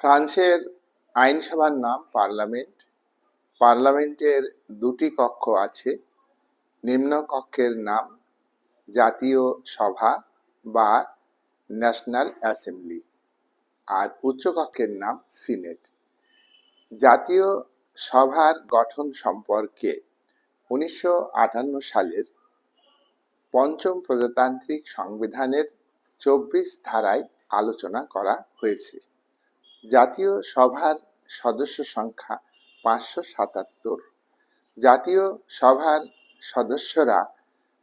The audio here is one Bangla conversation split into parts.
ফ্রান্সের আইনসভার নাম পার্লামেন্ট। পার্লামেন্টের দুটি কক্ষ আছে। নিম্ন কক্ষের নাম জাতীয় সভা বা ন্যাশনাল অ্যাসেম্বলি, আর উচ্চ কক্ষের নাম সিনেট। জাতীয় সভার গঠন সম্পর্কে 1958 সালের পঞ্চম প্রজাতান্ত্রিক সংবিধানের 24 ধারায় আলোচনা করা হয়েছে। জাতীয় সভার সদস্য সংখ্যা 577। জাতীয় সভার সদস্যরা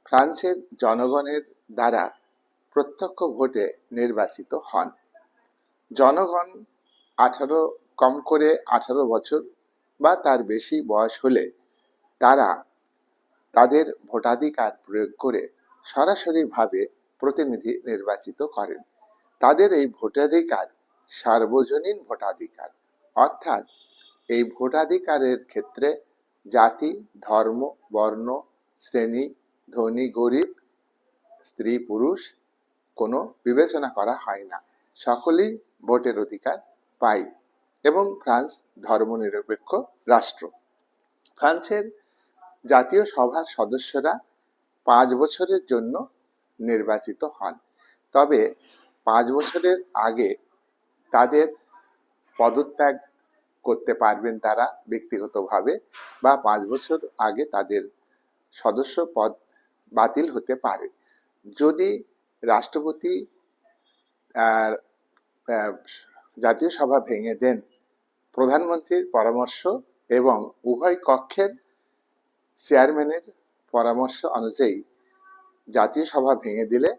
ফ্রান্সের জনগণের দ্বারা প্রত্যক্ষ ভোটে নির্বাচিত হন। জনগণ কম করে 18 বছর বা তার বেশি বয়স হলে তারা তাদের ভোটাধিকার প্রয়োগ করে সরাসরিভাবে প্রতিনিধি নির্বাচিত করেন। তাদের এই ভোটাধিকার সার্বজনীন ভোটাধিকার, অর্থাৎ এই ভোটাধিকারের ক্ষেত্রে জাতি, ধর্ম, বর্ণ, শ্রেণী, ধনী গরিব, স্ত্রী পুরুষ কোনো বিবেচনা করা হয় না। সকলেই ভোটের অধিকার পায় এবং ফ্রান্স ধর্মনিরপেক্ষ রাষ্ট্র। ফ্রান্সের জাতীয় সভার সদস্যরা 5 বছরের জন্য নির্বাচিত হন। তবে 5 বছরের আগে তাদের পদত্যাগ করতে পারবেন তারা ব্যক্তিগতভাবে, বা 5 বছর আগে তাদের সদস্য পদ বাতিল হতে পারে। যদি রাষ্ট্রপতি জাতীয় সভা ভেঙে দেন, প্রধানমন্ত্রীর পরামর্শ এবং উভয় কক্ষের চেয়ারম্যানের পরামর্শ অনুযায়ী জাতীয় সভা ভেঙে দিলে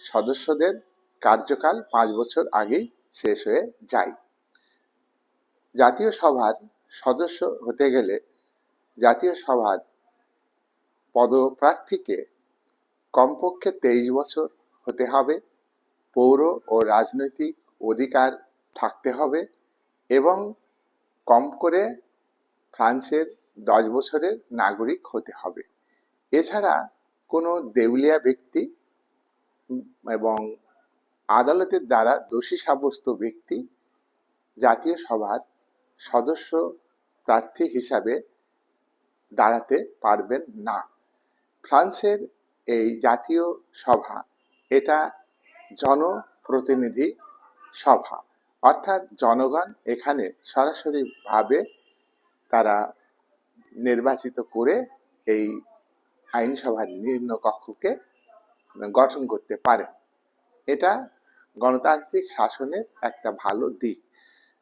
সদস্যদের কার্যকাল 5 বছর আগেই শেষ হয়ে যায়। জাতীয় সভার সদস্য হতে গেলে জাতীয় সভার পদপ্রার্থীকে কমপক্ষে 23 বছর হতে হবে, পৌর ও রাজনৈতিক অধিকার থাকতে হবে এবং কম করে ফ্রান্সের 10 বছরের নাগরিক হতে হবে। এছাড়া কোনো দেউলিয়া ব্যক্তি এবং আদালতের দ্বারা দোষী সাব্যস্ত ব্যক্তি জাতীয় সভার সদস্য প্রার্থী হিসাবে দাঁড়াতে পারবেন না। ফ্রান্সের এই জাতীয় সভা এটা জনপ্রতিনিধি সভা, অর্থাৎ জনগণ এখানে সরাসরিভাবে তারা নির্বাচিত করে এই আইনসভার নিম্ন কক্ষকে গঠন করতে পারেন। এটা গণতান্ত্রিক শাসনের একটা ভালো দিক।